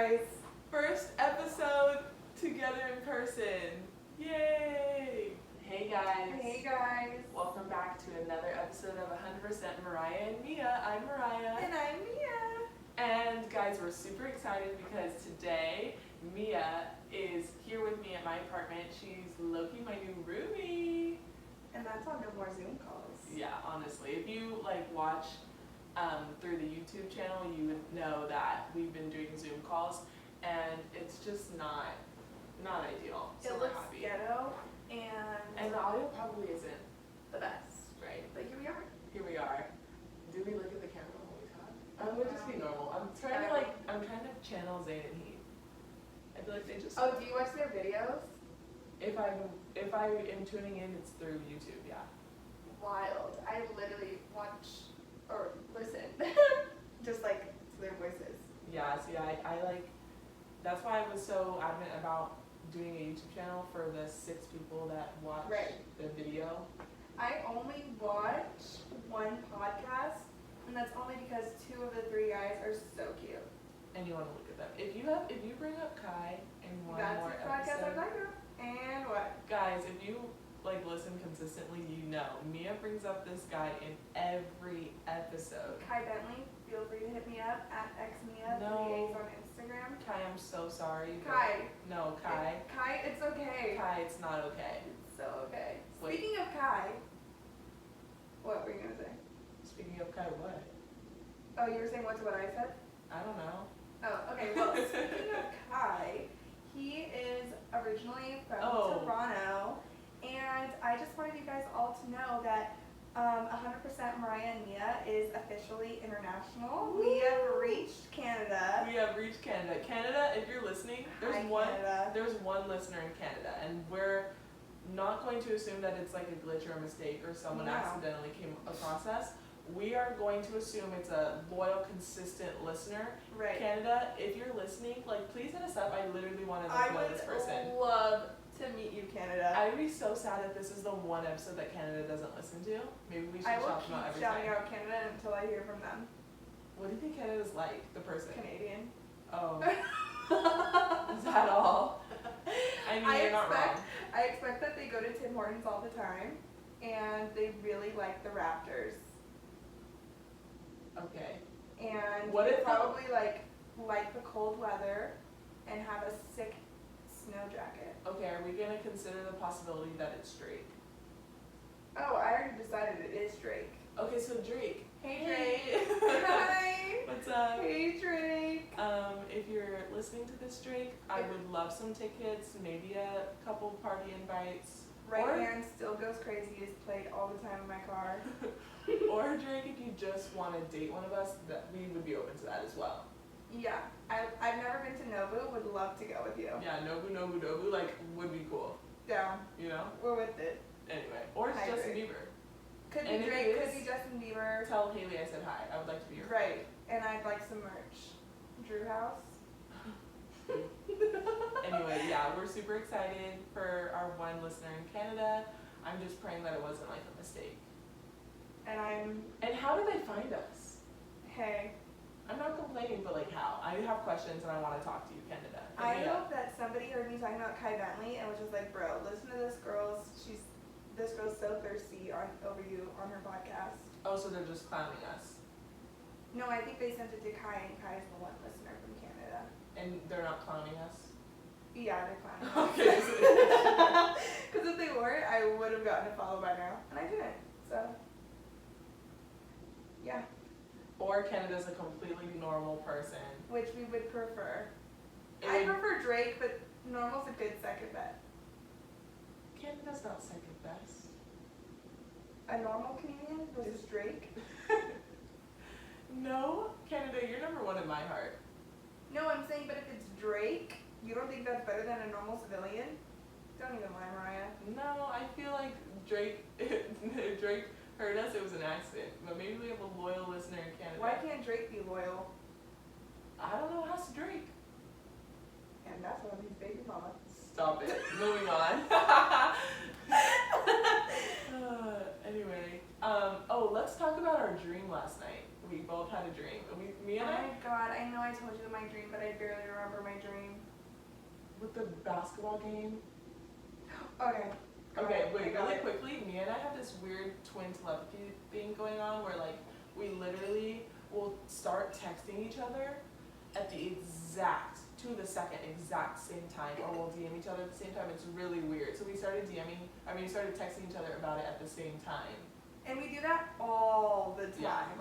guys. First episode together in person. Yay! Hey guys. Hey guys. Welcome back to another episode of 100% Mariah and Mia. I'm Mariah. And I'm Mia. And guys, we're super excited because today Mia is here with me at my apartment. She's Loki, my new roomie. And that's on no more Zoom calls. Yeah, honestly, if you watch through the YouTube channel, you would know that we've been doing Zoom calls, and it's just not ideal. So It we're looks happy. ghetto And the audio probably isn't the best. right. But here we are. Here we are. Do we look at the camera when we talk? We'll just be normal. I'm trying to channel Zayn and Heath. I feel like they just. Oh, do you watch their videos? If I am tuning in, it's through YouTube. Yeah. Wild. I literally watch or listen. Just like to their voices. Yeah. See, I like. That's why I was so adamant about doing a YouTube channel for the 6 people that watch the video. I only watch one podcast, and that's only because 2 of the 3 guys are so cute. And you want to look at them. If you bring up Kai in one That's more the podcast episode, I'm talking about. And what? guys, if you listen consistently, you know Mia brings up this guy in every episode. Kai Bentley, feel free to hit me up at xmia38 No. on Instagram. Kai, I'm so sorry. but- Kai. No, Kai. Kai, it's okay. Kai, it's not okay. It's so okay. Wait. Speaking of Kai, what were you gonna say? Speaking of Kai, what? Oh, you were saying what's what I said? I don't know. Oh, okay. Well, speaking of Kai, he is originally from Oh. Toronto, and I just wanted you guys all to know that 100% Mariah and Mia is officially international. Woo! We have reached Canada. We have reached Canada. Canada, if you're listening, Hi, Canada. there's one listener in Canada, and we're not going to assume that it's like a glitch or a mistake or someone No. accidentally came across us. We are going to assume it's a loyal, consistent listener. Right. Canada, if you're listening, please hit us up. I literally want to I know would this person. love to meet you, Canada. I would be so sad if this is the one episode that Canada doesn't listen to. Maybe we should I will shout them out keep every shouting time. out Canada until I hear from them. What do you think Canada's like, the person? Canadian. Oh. Is that all? I mean, you're not wrong. I expect that they go to Tim Hortons all the time, and they really like the Raptors. Okay. And What they if the- probably like the cold weather and have a sick snow jacket. Okay, are we gonna consider the possibility that it's Drake? Oh, I already decided it is Drake. Okay, so Drake. Hey, Drake. Hi. What's up? Hey, Drake. If you're listening to this, Drake, I would love some tickets, maybe a couple party invites. Right Or- Hand Still Goes Crazy is played all the time in my car. Or Drake, if you just want to date one of us, that we would be open to that as well. Yeah, I've never been to Nobu. Would love to go with you. Yeah, Nobu, would be cool, Down. you know? We're with it. Anyway, or it's Hi, Justin Drake. Bieber. Could be And if Drake, it could is- be Justin Bieber. Tell Haley I said hi. I would like to be your Right, and I'd like some merch. Drew House. Anyway, yeah, we're super excited for our one listener in Canada. I'm just praying that it wasn't like a mistake. And how did they find us? hey, I'm not complaining, but how? I have questions and I want to talk to you, Canada. Hit I me up. hope that somebody heard me talking about Kai Bentley and was just like, bro, listen to this girl's, this girl's so thirsty over you on her podcast. Oh, so they're just clowning us. No, I think they sent it to Kai, and Kai's the one listener from Canada. And they're not clowning us? Yeah, they're clowning. Okay. Because if they weren't, I would have gotten a follow by now, and I didn't. So, yeah, Or Canada's a completely normal person. which we would prefer. It I would- prefer Drake, but normal's a good second bet. Canada's not second best. A normal Canadian versus Drake? No, Canada, you're number 1 in my heart. No, I'm saying, but if it's Drake, you don't think that's better than a normal civilian? Don't even lie, Mariah. No, I feel like Drake, if Drake heard us, it was an accident. But maybe we have a loyal listener in Canada. Why can't Drake be loyal? I don't know, how's Drake? And that's one of his baby mama. Stop it. Moving on. Anyway, let's talk about our dream last night. We both had a dream. Me Oh and I. my god, I know I told you my dream, but I barely remember my dream. With the basketball game. Okay. Okay, I wait, got really it. quickly, Mia and I have this weird twin telepathy thing going on where like we literally will start texting each other at the exact, to the second exact same time, or we'll DM each other at the same time. It's really weird. So we started we started texting each other about it at the same time. And we do that all the Yeah, time.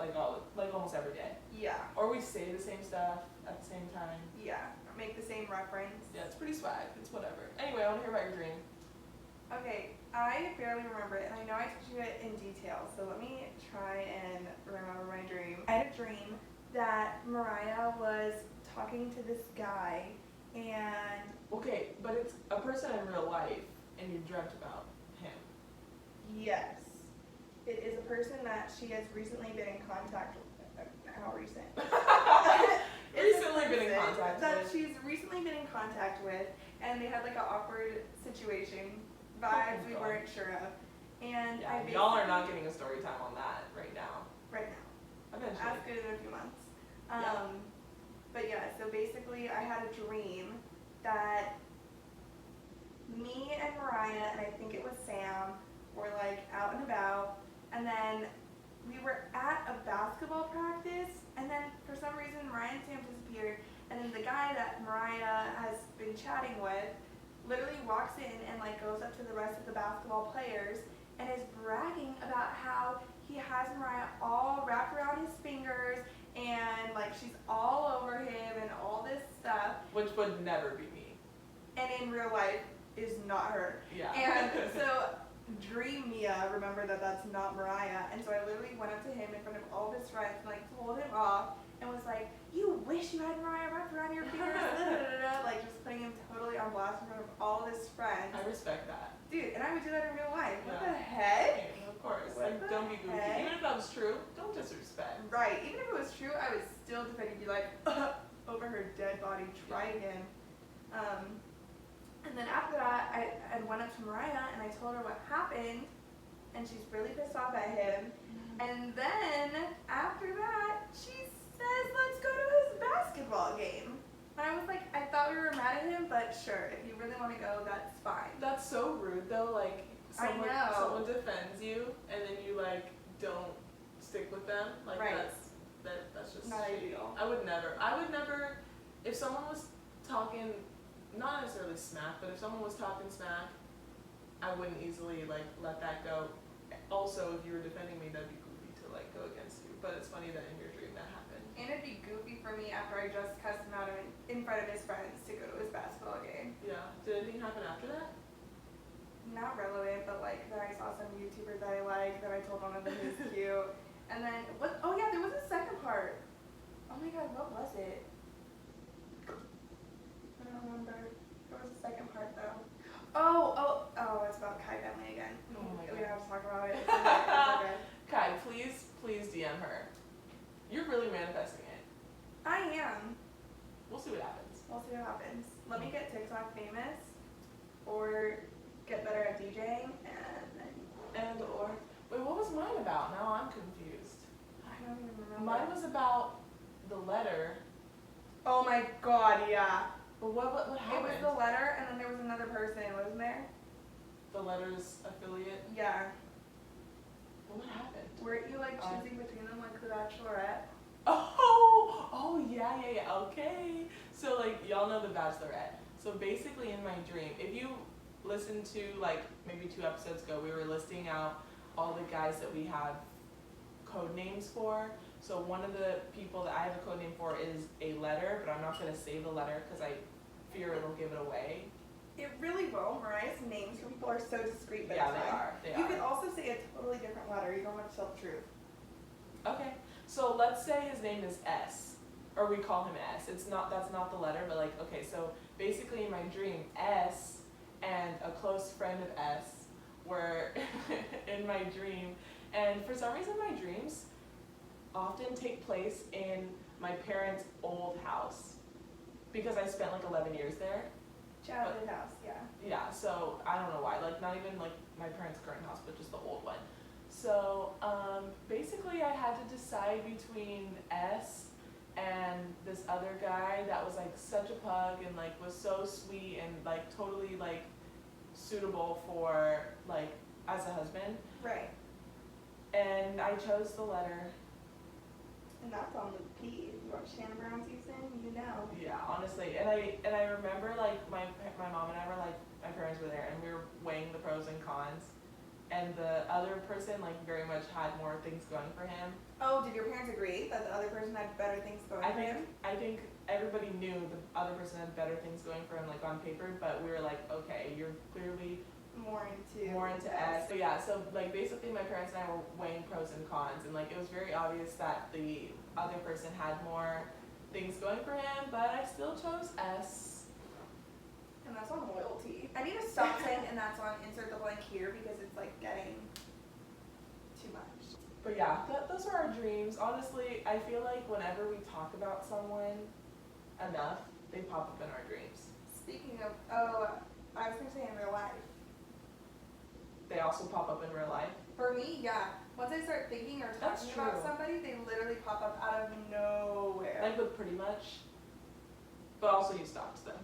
like almost every day. Yeah. Or we say the same stuff at the same time. Yeah. Make the same reference. Yeah, it's pretty swag. It's whatever. Anyway, I want to hear about your dream. Okay, I barely remember it, and I know I told you it in detail, so let me try and remember my dream. I had a dream that Mariah was talking to this guy, and Okay, but it's a person in real life, and you dreamt about him. yes, it is a person that she has recently been in contact with. How recent? It's a Recently been in person contact that with. she's recently been in contact with, and they had like an awkward situation, vibes we God. weren't sure of, and Yeah, I y'all are basically- not getting a story time on that right now. right now. Eventually. Ask it in a few months. Yeah. But yeah, so basically I had a dream that me and Mariah, and I think it was Sam, were like out and about, and then we were at a basketball practice, and then for some reason Mariah and Sam disappeared, and then the guy that Mariah has been chatting with literally walks in and like goes up to the rest of the basketball players and is bragging about how he has Mariah all wrapped around his fingers and like she's all over him and all this stuff, Which would never be me. and in real life is not her. Yeah. And so Dream Mia, remember that that's not Mariah, and so I literally went up to him in front of all of his friends and like told him off and was like, you wish you had Mariah wrapped around your fingers, like just putting him totally on blast in front of all of his friends. I respect that. Dude, and I would do that in real life. What Yeah. the heck? Yeah, of course. What Like, the don't be goofy. heck? Even if that was true, don't disrespect. Right, even if it was true, I would still defend and be like, over her dead body, try again. And then after that, I went up to Mariah and I told her what happened, and she's really pissed off at him. And then after that, she says, let's go to his basketball game. And I was like, I thought we were mad at him, but sure, if you really want to go, that's fine. That's so rude though, like I know. someone defends you and then you like don't stick with them. Like Right. that's just Not shitty. ideal. I would never if someone was talking not necessarily smack, but if someone was talking smack, I wouldn't easily like let that go. Also, if you were defending me, that'd be goofy to like go against you. But it's funny that in your dream that happened. And it'd be goofy for me after I just cussed him out in front of his friends to go to his basketball game. Yeah. Did anything happen after that? Not relevant, but like then I saw some YouTubers that I liked, then I told one of them he was cute. And then what oh yeah, there was a second part. Oh my god, what was it? I don't remember. There was a second part though. Oh, it's about Kai Bentley again. Oh my We don't have to talk about it. It's okay. Kai, please DM her. You're really manifesting it. I am. We'll see what happens. We'll see what happens. Let me get TikTok famous or get better at DJing And or wait, what was mine about? Now I'm confused. I don't even remember. Mine was about the letter. Oh my god, yeah. But what It was happened? the letter and then there was another person, wasn't there? The letter's affiliate. Yeah. What happened? Weren't you like choosing between them like the Bachelorette? Oh yeah. Okay. So like y'all know the Bachelorette. So basically in my dream, if you listen to like maybe 2 episodes ago, we were listing out all the guys that we have code names for. So one of the people that I have a code name for is a letter, but I'm not gonna say the letter because I fear it'll give it away. It really will. Mariah's names for people are so discreet, but Yeah, it's they fine. are. They You are. could also say a totally different letter. You don't have to tell the truth. Okay, so let's say his name is S, or we call him S. That's not the letter, but like, okay, so basically in my dream, S and a close friend of S were in my dream, and for some reason my dreams often take place in my parents' old house, because I spent like 11 years there. Childhood house, yeah. Yeah, so I don't know why, like not even like my parents' current house, but just the old one. So basically I had to decide between S and this other guy that was like such a pug and like was so sweet and like totally like suitable for like as a husband. Right. And I chose the letter. And that's on the P. You watch Shannon Brown season, you know. Yeah, honestly, and I remember like my mom and I were like, my parents were there and we were weighing the pros and cons, and the other person like very much had more things going for him. Oh, did your parents agree that the other person had better things going for him? I think everybody knew the other person had better things going for him like on paper, but we were like, okay, you're clearly more into S. So yeah, so like basically my parents and I were weighing pros and cons, and like it was very obvious that the other person had more things going for him, but I still chose S. And that's on loyalty. I need to stop saying and that's on insert the blank here because it's like getting too much. But yeah, those are our dreams. Honestly, I feel like whenever we talk about someone enough, they pop up in our dreams. Speaking of, I was gonna say in real life. They also pop up in real life. For me, yeah. Once I start thinking or talking about somebody, they literally pop up out of nowhere. Like with pretty much, but also you stalked them.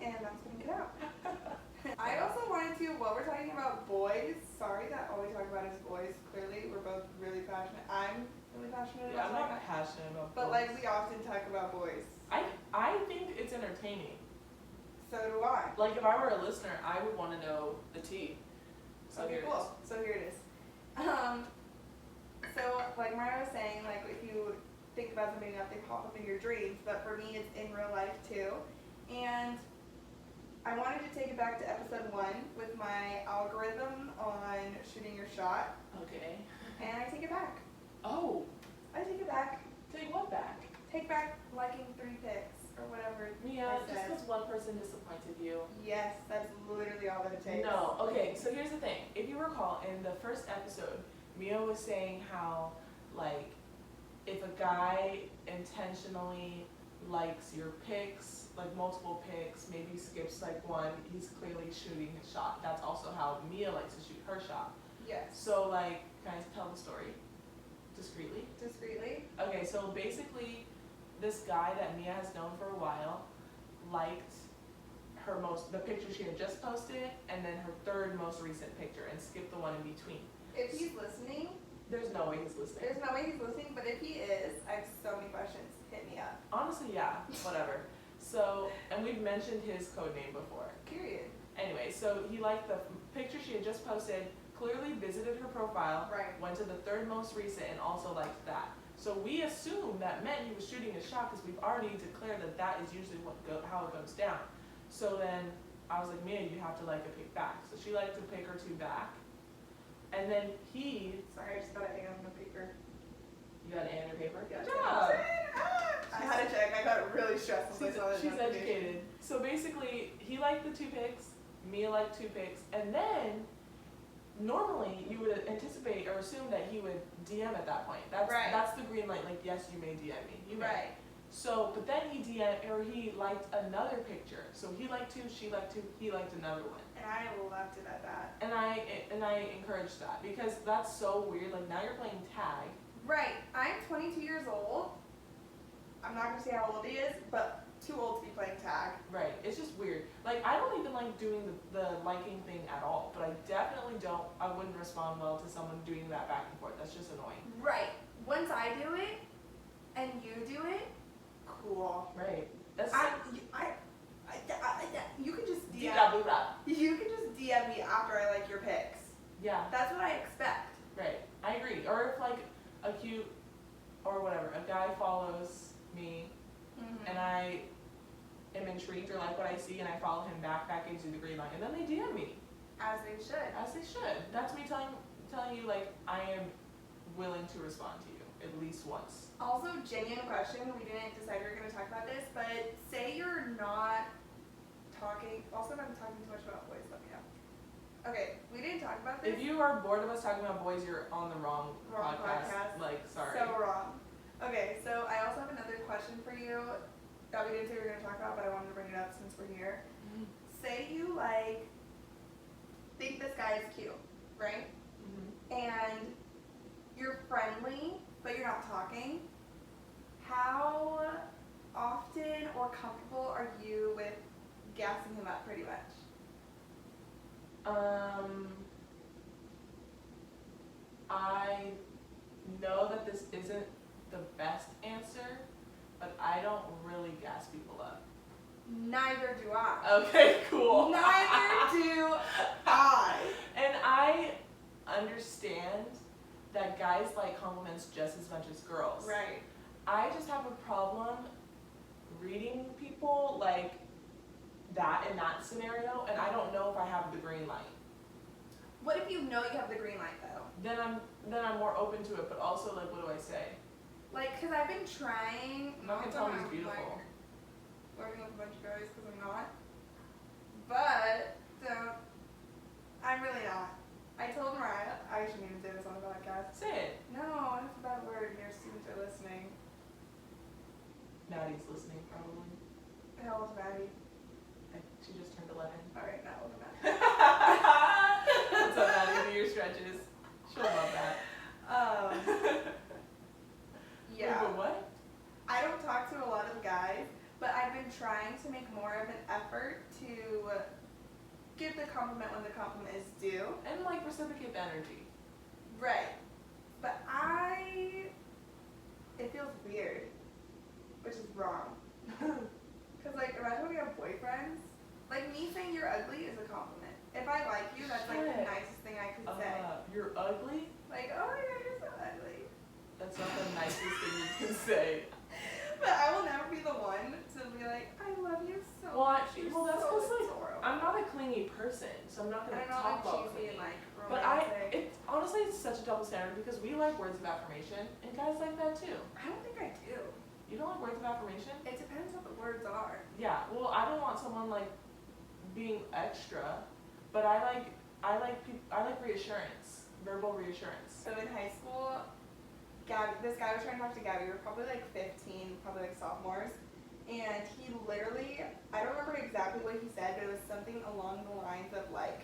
And I'm just gonna get out. I also wanted to, while we're talking about boys, sorry that all we talk about is boys, clearly, we're both really passionate. I'm really passionate Yeah, about I'm not passionate about but boys. like we often talk about boys. I think it's entertaining. So do I. Like if I were a listener, I would want to know the tea. So Okay, here it cool. is. So here it is. So like Mariah was saying, like if you think about something enough, they pop up in your dreams. But for me, it's in real life too. And I wanted to take it back to episode 1 with my algorithm on shooting your shot. Okay. And I take it back. Oh. I take it back. Take what back? Take back liking 3 pics or whatever. Mia, I just said. because one person disappointed you. Yes, that's literally all that it takes. No, okay, so here's the thing. If you recall, in the first episode, Mia was saying how, like, if a guy intentionally likes your pics, like multiple pics, maybe skips like one, he's clearly shooting his shot. That's also how Mia likes to shoot her shot. Yes. So, like, can I tell the story discreetly? Discreetly? Okay, so basically, this guy that Mia has known for a while liked the picture she had just posted, and then her third most recent picture, and skipped the one in between. If he's listening, There's no way he's listening. there's no way he's listening, but if he is, I have so many questions. Hit me up. Honestly, yeah, whatever. So, and we've mentioned his code name before. Period. Anyway, so he liked the picture she had just posted, clearly visited her profile, Right. went to the third most recent, and also liked that. So we assumed that meant he was shooting a shot because we've already declared that that is usually how it goes down. So then I was like, Mia, you have to like a pic back. So she liked a pic or 2 back. And then Sorry, I just got an A on the paper. you got an A on your paper? Yeah, Good job. I had to check. I got really stressed when I saw this She's notification. educated. So basically, he liked the 2 pics, Mia liked 2 pics, and then normally you would anticipate or assume that he would DM at that point. That's the green light, like yes, you may DM me. You may. Right. So, but then he liked another picture. So he liked 2, she liked 2, he liked another one. And I left it at that. And I encouraged that because that's so weird. Like now you're playing tag. Right. I'm 22 years old. I'm not gonna say how old he is, but too old to be playing tag. Right. It's just weird. Like I don't even like doing the liking thing at all. But I definitely don't. I wouldn't respond well to someone doing that back and forth. That's just annoying. Right. Once I do it, and you do it, cool. Right. That's you can just DM. D-da-boo-da. You can just DM me after I like your pics. Yeah. That's what I expect. Right. I agree. Or if like a cute or whatever, a guy follows me and I am intrigued or like what I see and I follow him back into the green light and then they DM me. As they should. As they should. That's me telling you like I am willing to respond to you at least once. Also, genuine question. We didn't decide we were going to talk about this, but say you're not talking. Also, if I'm talking too much about boys, let me know. Okay, we didn't talk about this. If you are bored of us talking about boys, you're on the wrong podcast. Like, sorry. So wrong. Okay, so I also have another question for you that we didn't say we were going to talk about, but I wanted to bring it up since we're here. Mm-hmm. Say you think this guy is cute, right? Mm-hmm. And you're friendly, but you're not talking. how often or comfortable are you with gassing him up pretty much? I know that this isn't the best answer, but I don't really gas people up. Neither do I. Okay, cool. Neither do I. And I understand that guys like compliments just as much as girls. Right. I just have a problem reading people like that in that scenario, and I don't know if I have the green light. What if you know you have the green light though? Then I'm more open to it, but also like, what do I say? Like, cause I've been trying. I'm not gonna tell him he's beautiful. Like, flirting with a bunch of guys because I'm not. But I'm really not. I told Mariah. I shouldn't even say this on the podcast. Say it. No, that's a bad word, and your students are listening. Maddie's listening probably. How old's Maddie? She just turned 11. All right, not old enough. What's up, Maddie? Do your stretches. She'll love that. Yeah. Wait, but what? I don't talk to a lot of guys, but I've been trying to make more of an effort to give the compliment when the compliment is due. And like reciprocate the energy. Right. But it feels weird, which is wrong. Because like, imagine when you have boyfriends. Like, me saying you're ugly is a compliment. If I like you, that's like the nicest thing I could say. You're ugly? Like, oh my god, you're so ugly. That's not the nicest thing you can say. But I will never be the one to be like, I love you so Well, much. You're that's so because like adorable. I'm not a clingy person, so I'm not gonna I know talk I'm about cheesy clingy. and like But romantic. honestly, it's such a double standard because we like words of affirmation, and guys like that too. I don't think I do. You don't like words of affirmation? It depends what the words are. Yeah. Well, I don't want someone like being extra, but I like reassurance, verbal reassurance. So in high school, this guy was trying to talk to Gabby. We were probably like 15, probably like sophomores. And he literally, I don't remember exactly what he said, but it was something along the lines of like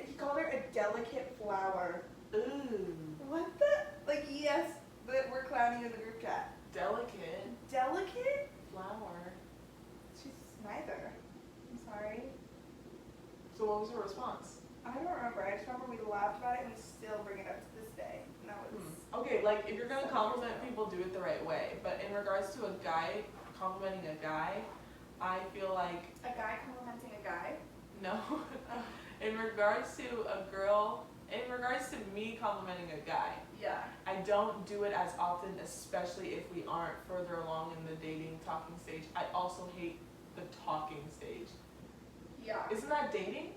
he called her a delicate flower. Ooh. What the? Like, yes, but we're clowning in the group chat. Delicate Delicate? flower. She's neither. I'm sorry. So what was her response? I don't remember. I just remember we laughed about it and we still bring it up to this day. And that was Okay, like if you're gonna compliment people, do it the right way. But in regards to a guy complimenting a guy, I feel like a guy complimenting a guy. no. In regards to a girl, in regards to me complimenting a guy, Yeah. I don't do it as often, especially if we aren't further along in the dating talking stage. I also hate the talking stage. Yeah. Isn't that dating?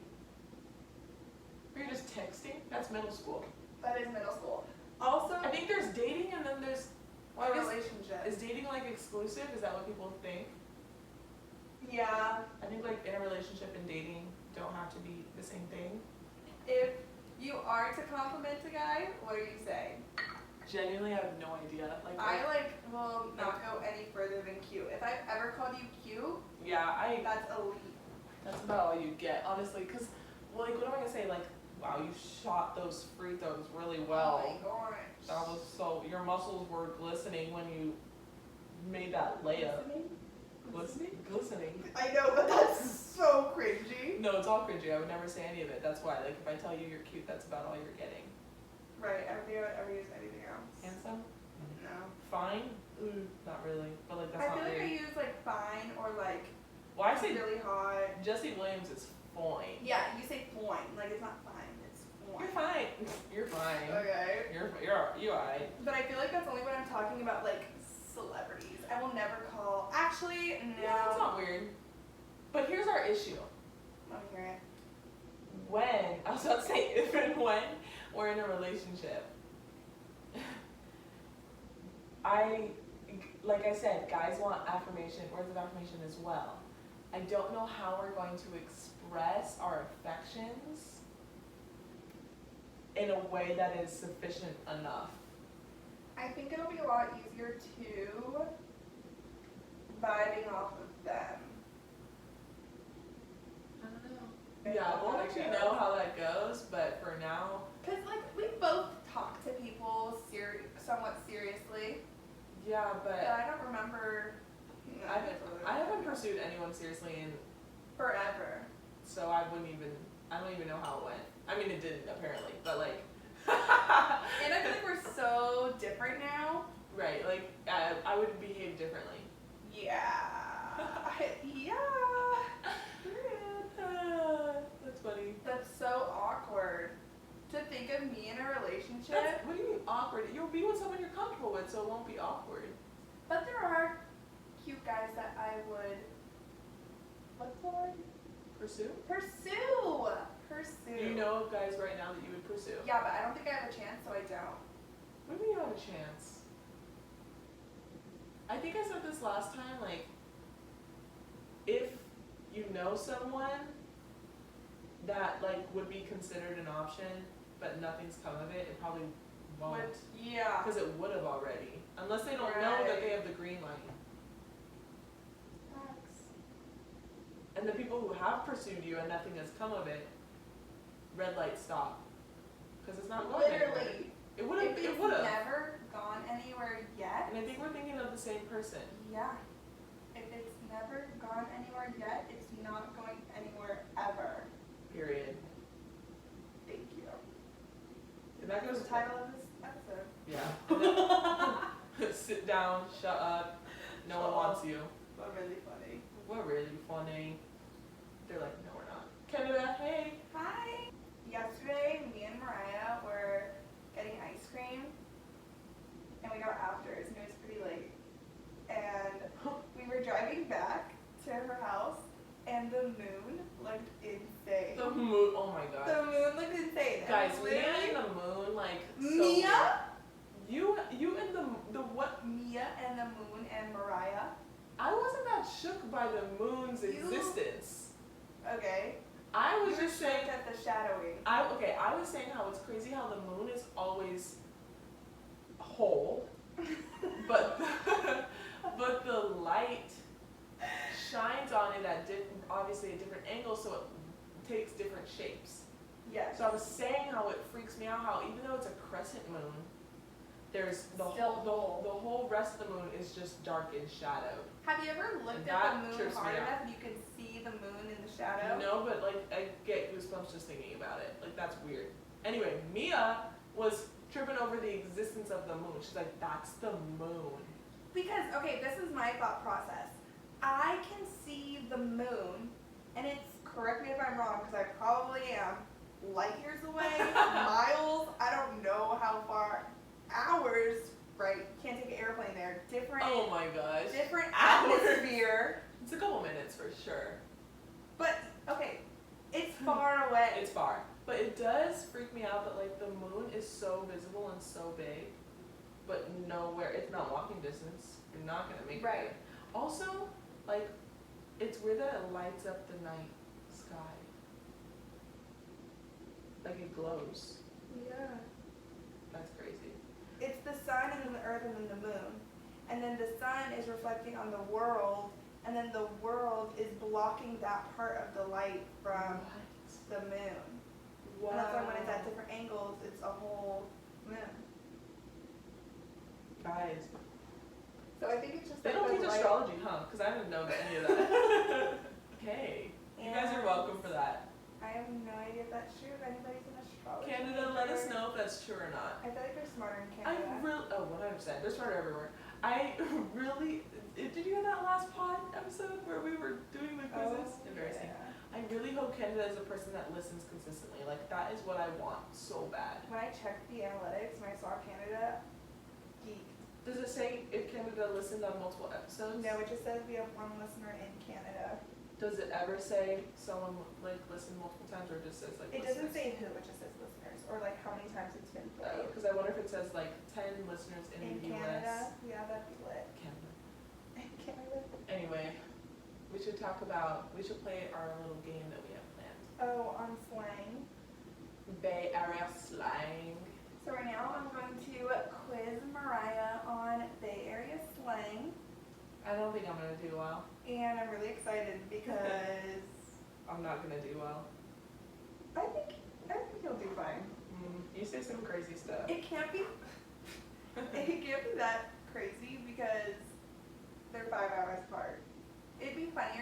Or you're just texting? That's middle school. That is middle school. Also, I think there's dating and then there's a relationship. Is dating like exclusive? Is that what people think? Yeah. I think like in a relationship and dating don't have to be the same thing. If you are to compliment a guy, what do you say? Genuinely, I have no idea. Like I will not go any further than cute. If I've ever called you cute, yeah, that's elite. that's about all you get, honestly. Cause well, like, what am I gonna say? Like, wow, you shot those free throws really well. Oh my gosh. That was so. Your muscles were glistening when you made that layup. Glistening. I know, but that's so cringy. No, it's all cringy. I would never say any of it. That's why. Like, if I tell you you're cute, that's about all you're getting. Right. I don't think I would ever use anything else. Handsome? No. Fine? Not really. But like that's I not feel like weird. I use like fine or like Well, I say really hot. Jesse Williams is fine. Yeah, you say fine. Like, it's not fine. It's fine. You're fine. You're fine. Okay. You're alright. But I feel like that's only when I'm talking about like celebrities. I will never call. Actually, no. Yeah, that's not weird. But here's our issue. Let me hear it. When I was about to say if and when we're in a relationship, like I said, guys want affirmation, words of affirmation as well. I don't know how we're going to express our affections in a way that is sufficient enough. I think it'll be a lot easier to vibing off of them. I don't know. Yeah, we'll let you know how that goes, but for now. Because, like, we both talk to people somewhat seriously pursued anyone seriously in forever. so I don't even know how it went. I mean, it didn't apparently, but like. And I feel like we're so different now. Right, like I would behave differently. Yeah. Yeah. That's funny. That's so awkward. To think of me in a relationship. What do you mean awkward? You'll be with someone you're comfortable with, so it won't be awkward. But there are cute guys that I would. What's the word? Pursue? Pursue. Do you know of guys right now that you would pursue? Yeah, but I don't think I have a chance, so I don't. What do you mean you have a chance? I think I said this last time, like, if you know someone that, like, would be considered an option, but nothing's come of it, it probably won't. Yeah. Because it would have already. Unless they don't know that they have the green light. Facts. And the people who have pursued you and nothing has come of it, red light, stop. Because it's not going anywhere. Literally. It would have. If It would have. never gone anywhere yet. And I think we're thinking of the same person. Yeah. If it's never gone anywhere yet, it's not going anywhere ever. Period. Thank you. And that That's goes the title of this episode. Yeah. Sit down, shut up. No one wants you. But really funny. We're really funny. They're like, no, we're not. Canada, hey. Hi. Yesterday, me and Mariah were getting ice cream, and we got afters, and it was pretty late. And we were driving back to her house, and the moon looked insane. The moon. Oh my god. The moon looked insane. Guys, And Mia literally- and the moon, like. So Mia? weird. You and the what? Mia and the moon and Mariah. I wasn't that shook by the moon's You- existence. Okay. I was You were just saying. shocked at the shadowing. I was saying how it's crazy how the moon is always whole, but but the light shines on it at obviously a different angle, so it takes different shapes. Yes. So I was saying how it freaks me out how even though it's a crescent moon, there's the Still whole rest of the moon is just dark and shadowed. Have you ever looked And at that the moon trips me hard out. enough and you can see the moon in the shadow? No, but like I get goosebumps just thinking about it. Like that's weird. Anyway, Mia was tripping over the existence of the moon. She's like, that's the moon. Because, okay, this is my thought process. I can see the moon, and it's, correct me if I'm wrong, because I probably am, light years away, miles, I don't know how far, hours, right? You can't take an airplane there. Different, Oh my gosh. different Hours. atmosphere. It's a couple minutes for sure. But, okay, it's far away. It's far. But it does freak me out that like the moon is so visible and so big, but nowhere, it's not walking distance. You're not gonna make Right. it. Also, like, it's weird that it lights up the night sky. Like it glows. Yeah. That's crazy. It's the sun and then the earth and then the moon. And then the sun is reflecting on the world, and then the world is blocking that part of the light from the moon. Wow. And that's why when it's at different angles, it's a whole moon. Guys, So I think it's just they like don't the teach light. astrology, huh? Because I didn't know any of that. Okay. You guys are And welcome for that. I have no idea if that's true, if anybody's an astrology. Canada, let us major. know if that's true or not. I feel like they're smarter in I Canada. really, 100%. They're smarter everywhere. I really, did you hear that last pod episode where we were doing the quizzes? Embarrassing. Yeah. I really hope Canada is a person that listens consistently. Like, that is what I want so bad. When I checked the analytics and I saw Canada, geek. Does it say if Canada listened on multiple episodes? No, it just says we have one listener in Canada. Does it ever say someone, like, listened multiple times, or it just says, like, It doesn't listeners? say who, it just says listeners, or like how many times it's been played. Because I wonder if it says, like, 10 listeners in the Canada, US. yeah, that'd be lit. Canada. In Canada. Anyway, we should play our little game that we have planned. Oh, on Slang. Bay Area slang. So right now I'm going to quiz Mariah on Bay Area slang, I don't think I'm gonna do well. and I'm really excited because I'm not gonna do well. I think you'll do fine. You say some crazy stuff. It can't be that crazy because they're 5 hours apart. It'd be funnier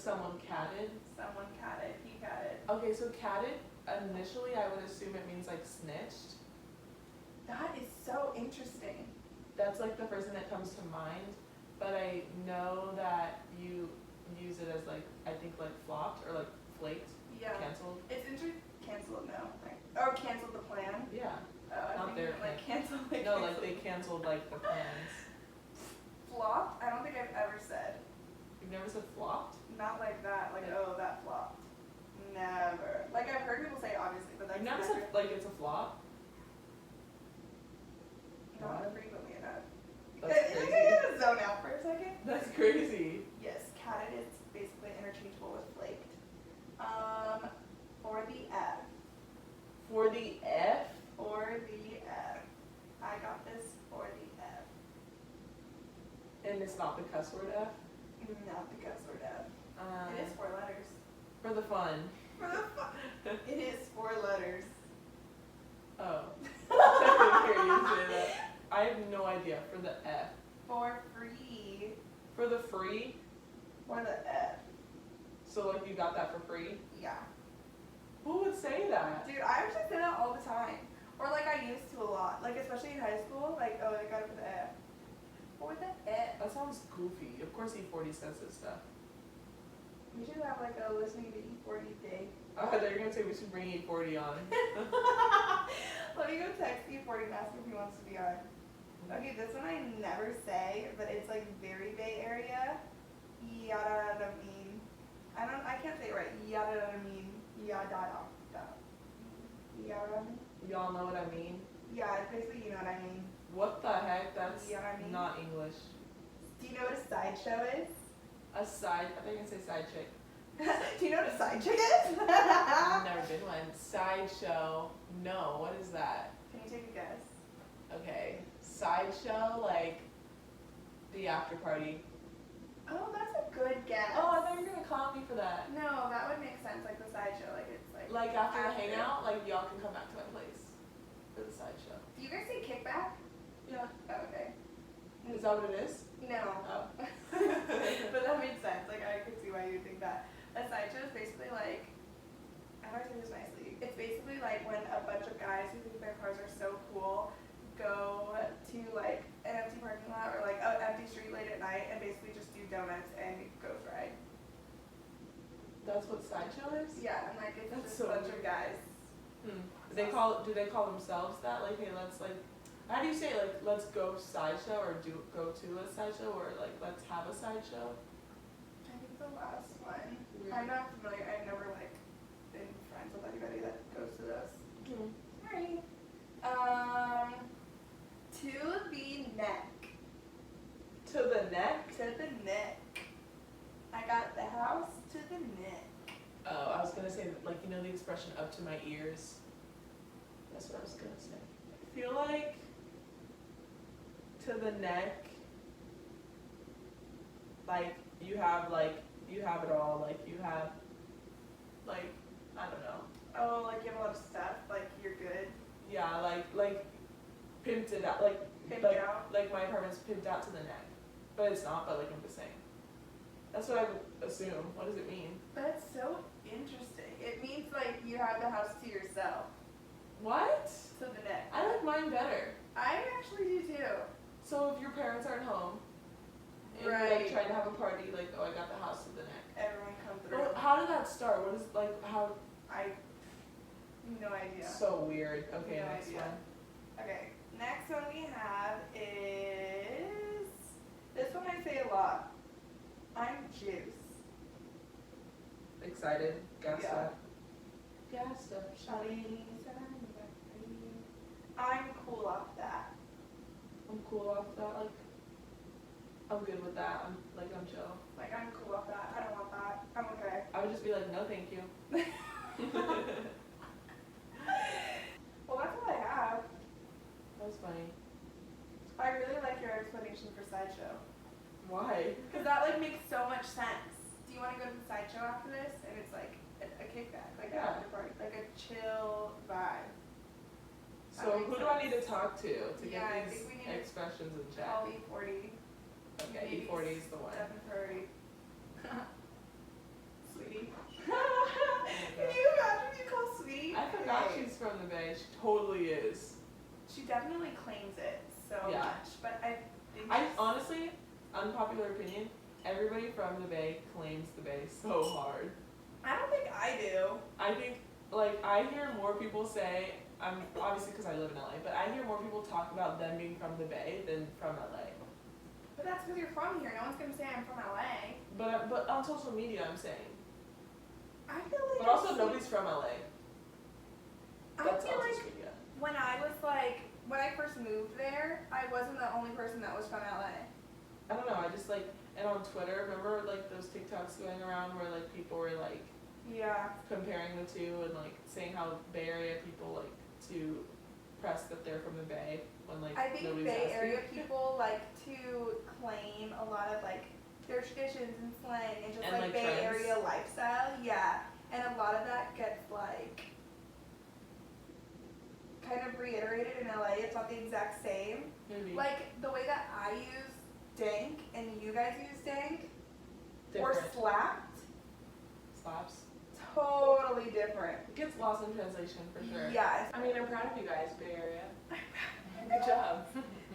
someone catted. Someone catted. He catted. Okay, so catted, initially I would assume it means like snitched. That is so interesting. That's like the first thing that comes to mind. But I know that you use it as like, I think like flopped or like flaked, Yeah. canceled. It's canceled, no. Like, or canceled the plan. Yeah. I Not think their you meant, like canceled. Like, No, canceled. like they canceled like the plans. Flopped? I don't think I've ever said. You've never said flopped? Not like that. Like, Yeah. oh, that flopped. Never. Like, I've heard people say obviously, but that's You've never said like it's a flop? not frequently enough. That's I crazy. gotta zone out for a second. That's crazy. Yes, catted is basically interchangeable with flaked. For the F. For the F? For the F. I got this for the F. And it's not the cuss word F? Not the cuss word F. It is 4 letters. For the fun. For the fun. It is 4 letters. Oh. I didn't hear you say that. I have no idea. For the F. For free. For the free? For the F. So like you got that for free? Yeah. Who would say that? Dude, I actually say that all the time. Or like I used to a lot. Like especially in high school. Like, oh, I got it for the F. For the F. That sounds goofy. Of course E40 says this stuff. We should have like a listening to E40 day. I thought you were going to say we should bring E40 on. Let me go text E40 and ask if he wants to be on. Okay, this one I never say, but it's like very Bay Area. Yada mean. I can't say it right. Yada mean. Yada. Y'all know what I mean? Yeah, it's basically you know what I mean. What the heck? That's You know what I mean? not English. Do you know what a sideshow is? A side, I think I say side chick. Do you know what a side chick is? I've never been one. Sideshow. No, what is that? Can you take a guess? Okay. Sideshow, like the after party. Oh, that's a good guess. Oh, I thought you were gonna clown me for that. No, that would make sense. Like the sideshow, like it's like. Like after the hangout, like y'all can come back to my place for the sideshow. Do you guys say kickback? Yeah. Oh, okay. Is that what it is? No. Oh. But that made sense. Like I could see why you would think that. A sideshow is basically like. How do I say this nicely? It's basically like when a bunch of guys who think their cars are so cool go to like an empty parking lot or like an empty street late at night and basically just do donuts and ghost ride. That's what sideshow is? Yeah, and like it's That's just so a bunch weird. of guys. Do they call themselves that? Like, hey, let's like, how do you say like, let's go sideshow or go to a sideshow or like, let's have a sideshow? I think the last one. Weird. I'm not familiar. I've never like been friends with anybody that goes to those. Sorry. To the neck. To the neck? To the neck. I got the house to the neck. Oh, I was gonna say like, you know the expression up to my ears? That's what I was gonna say. I feel like to the neck, like you have it all, like you have like, I don't know. Oh, like you have a lot of stuff. Like you're good. Yeah, like pimped it out, like Pimped like, out. like my apartment's pimped out to the neck, but it's not. But like I'm just saying, that's what I would assume. What does it mean? That's so interesting. It means like you have the house to yourself. What? To the neck. I like mine better. I actually do too. So if your parents aren't home, and you're Right. like trying to have a party, like oh I got the house to the neck. Everyone come through. Well, how did that start? What is like how? I no idea. So weird. Okay, No next idea. one. Okay, next one we have is this one I say a lot. I'm juice. Excited, gassed Yeah. up. Gassed up. Shawty said I'm cool off that. I'm cool off that. Like I'm good with that. I'm chill. Like I'm cool off that. I don't want that. I'm okay. I would just be like, no, thank you. Well, that's all I have. That was funny. I really like your explanation for sideshow. Why? Because that like makes so much sense. Do you want to go to the sideshow after this? And it's like a kickback, like Yeah. an after party, like a chill vibe. So That makes who do I sense. need to talk to Yeah, I get think these we need to expressions in chat? Call E40. Okay, E40 is the one. Step and priority. definitely claims it so Yeah. much, but I think I honestly, unpopular opinion, everybody from the Bay claims the Bay so hard. I don't think I do. I think, like, I hear more people say, I'm obviously because I live in LA, but I hear more people talk about them being from the Bay than from LA. But that's because you're from here. No one's gonna say I'm from LA. But on social media, I'm saying. I feel like. But also, nobody's from LA. I That's feel on like social media. when I first moved there, I wasn't the only person that was from LA. I don't know. I just like, and on Twitter, remember like those TikToks going around where like people were like Yeah. comparing the two and like saying how Bay Area people like to press that they're from the Bay when like I think nobody's Bay asking. Area people like to claim a lot of like their traditions and slang and just And, like like, Bay trends. Area lifestyle. Yeah. And a lot of that gets like kind of reiterated in LA. It's not the exact same. Maybe Like the way that I use dank and you guys use dank different. or slapped, Slaps. totally different. It gets lost in translation for sure. Yes. I mean, I'm proud of you guys, Bay Area. Good job.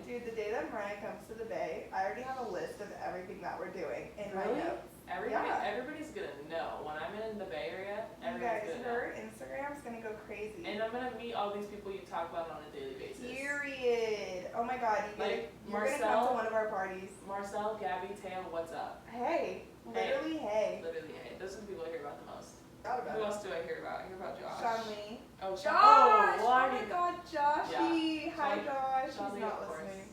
Dude, the day that Mariah comes to the Bay, I already have a list of everything that we're doing in my Really? notes. Everybody's gonna know when I'm in the Bay Area. You Everybody's guys, gonna know. her Instagram's gonna go crazy. And I'm gonna meet all these people you talk about on a daily basis. Period. Oh my god, Like, you're gonna come Marcel- to one of our parties. Marcel, Gabby, Teo, what's up? Hey, literally hey. Literally, hey, those are the people I hear about the most. Proud Who about it. else do I hear about? I hear about Josh. Sean Lee. Oh, Josh! Oh, well, Oh I my already, god, Joshy! Yeah. Hi Sean- Josh, Sean he's Lee, not of course. listening.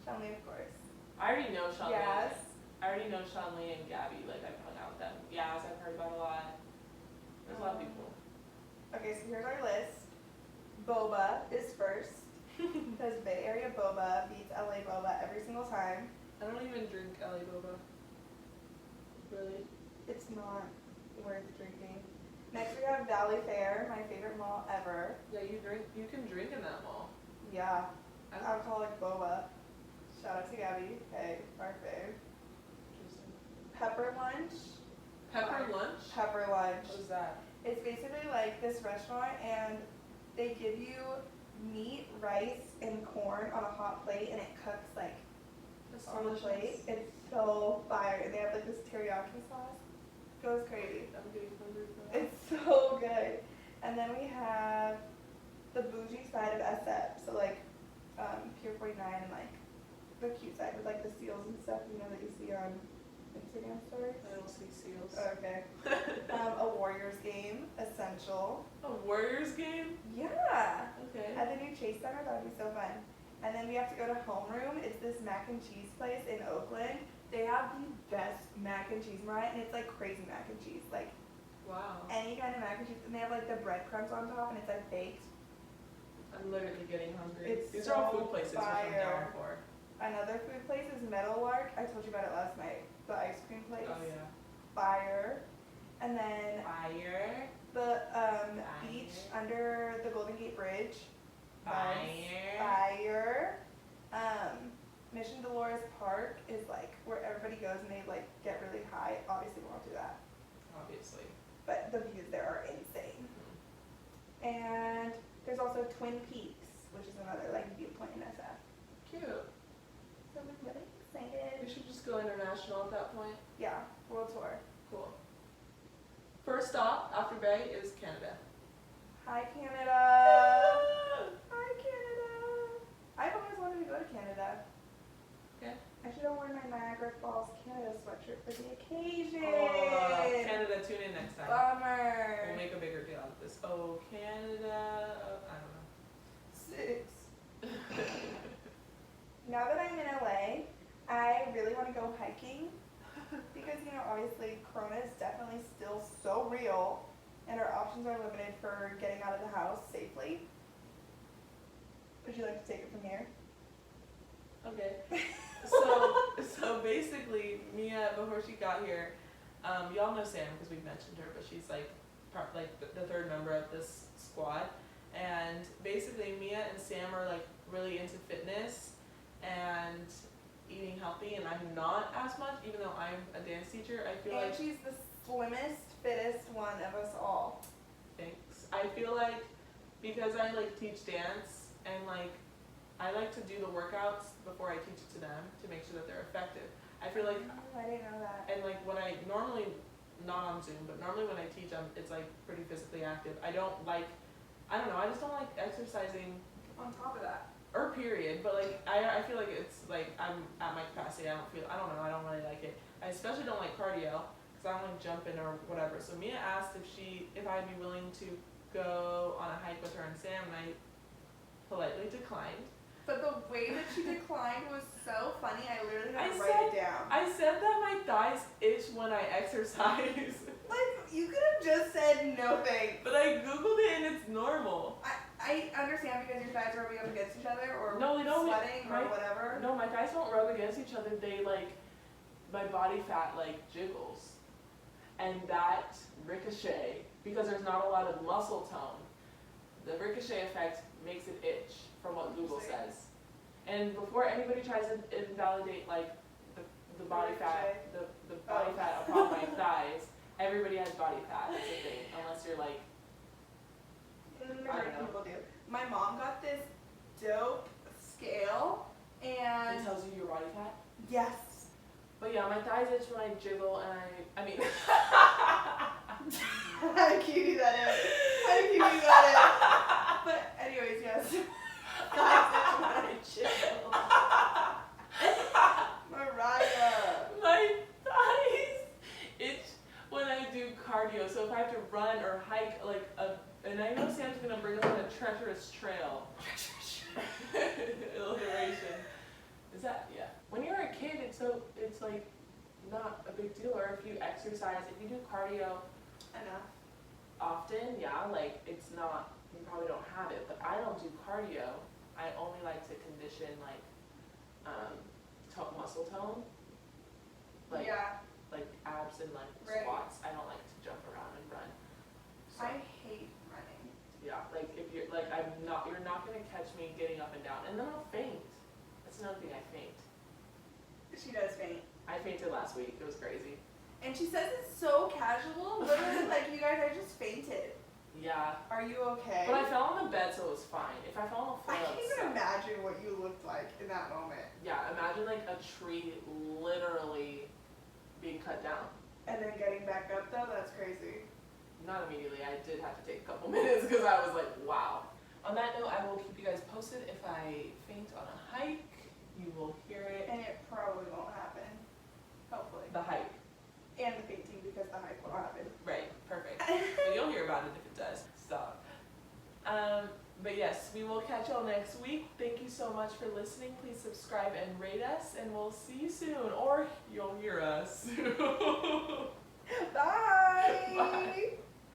Sean Lee, of course. I already know Sean Lee. Yes. I already know Sean Lee and Gabby. Like I've hung out with them. Yaz, I've heard about a lot. There's a lot of people. Okay, so here's our list. Boba is first. Because Bay Area boba beats LA boba every single time. I don't even drink LA boba. Really? It's not worth drinking. Next we have Valley Fair, my favorite mall ever. Yeah, you can drink in that mall. Yeah, I don't alcoholic boba. Shout out to Gabby. Hey, our fave. Interesting. Pepper Lunch. Pepper lunch? Pepper Lunch. What is that? It's basically like this restaurant and they give you meat, rice, and corn on a hot plate and it cooks like That's on the delicious. plate. It's so fire. And they have like this teriyaki sauce. Goes crazy. I'm getting hungry for that. It's so good. And then we have the bougie side of SF. So like Pier 49 and like the cute side with like the seals and stuff, you know, that you see on Instagram stories. I don't see seals. Okay. A Warriors game, essential. A Warriors game? Yeah. Okay. At the new Chase Center, that would be so fun. And then we have to go to Homeroom. It's this mac and cheese place in Oakland. They have the best mac and cheese, Mariah, and it's like crazy mac and cheese. Like Wow. any kind of mac and cheese. And they have like the breadcrumbs on top and it's like baked. I'm literally getting hungry. It's These are all so food places which I'm fire. down for. Another food place is Meadowlark. I told you about it last night. The ice cream place. Oh yeah. Fire. And then Fire. the Fire. beach under the Golden Gate Bridge. Fire. Fire. Mission Dolores Park is like where everybody goes and they like get really high. Obviously we won't do that. Obviously. But the views there are insane. And there's also Twin Peaks, which is another like viewpoint in SF. Cute. So I'm really We excited. should just go international at that point. Yeah, world tour. Cool. First stop after Bay is Canada. Hi Canada. Hi Canada. I've always wanted to go to Canada. Okay. I should have worn my Niagara Falls, Canada sweatshirt for the occasion. Oh, Canada, tune in next time. We'll Bummer. make a bigger deal out of this. Oh, Canada. Oh, I don't know. 6. Now that I'm in LA, I really want to go hiking because, you know, obviously Corona is definitely still so real and our options are limited for getting out of the house safely. Would you like to take it from here? Okay. So basically, Mia, before she got here, y'all know Sam because we've mentioned her, but she's like the third member of this squad. And basically, Mia and Sam are like really into fitness and eating healthy, and I'm not as much, even though I'm a dance teacher. I feel And like she's the slimmest, fittest one of us all. thanks. I feel like because I like teach dance and like I like to do the workouts before I teach it to them to make sure that they're effective. I feel like, Oh, I didn't know that. and like when I normally, not on Zoom, but normally when I teach them, it's like pretty physically active. I don't know, I just don't like exercising, On top of that. or period, but like, I feel like it's like, I'm at my capacity, I don't know, I don't really like it. I especially don't like cardio, because I don't like jumping or whatever. So Mia asked if I'd be willing to go on a hike with her and Sam, and I politely declined. But the way that she declined was so funny, I literally had to I write it down. I said that my thighs itch when I exercise. Like, you could have just said no thanks. But I googled it and it's normal. I understand because your thighs are rubbing up against each other or No, they don't. sweating or whatever. No, my thighs don't rub against each other. They like, my body fat like jiggles. And that ricochet, because there's not a lot of muscle tone, the ricochet effect makes it itch, from what Google says. And before anybody tries to invalidate like the body fat, the body fat upon my thighs, everybody has body fat. That's the thing, unless you're like, Majority of people do. My mom got this dope scale and it tells you your body fat. yes. But yeah, my thighs itch when I jiggle, and I mean. How cutie that is. How cutie that is. But anyways, yes. Thighs itch when I jiggle. Mariah. My thighs itch when I do cardio. So if I have to run or hike, like and I know Sam's gonna bring us on a treacherous trail. Alliteration. Is that, yeah. When you're a kid, it's like not a big deal. Or if you exercise, if you do cardio Enough. often, yeah, like it's not, you probably don't have it. But I don't do cardio. I only like to condition like muscle tone. Like, yeah. like abs and like Right. squats. I don't like to jump around and run. So, I hate running. yeah, like if you're like you're not gonna catch me getting up and down, and then I'll faint. That's another thing, I faint. She does faint. I fainted last week. It was crazy. And she says it's so casual. Literally, like, you guys, I just fainted. Yeah, Are you okay? but I fell on the bed, so it was fine. If I fell on the floor, I can't that would even suck. imagine what you looked like in that moment. Yeah, imagine like a tree literally being cut down. And then getting back up, though, that's crazy. Not immediately. I did have to take a couple minutes because I was like, wow. On that note, I will keep you guys posted if I faint on a hike. You will hear it. And it probably won't happen. Hopefully. The hike. And the fainting because the hike won't happen. Right, perfect. But you'll hear about it if it does. Stop. But yes, we will catch y'all next week. Thank you so much for listening. Please subscribe and rate us, and we'll see you soon. Or you'll hear us. Bye! Bye.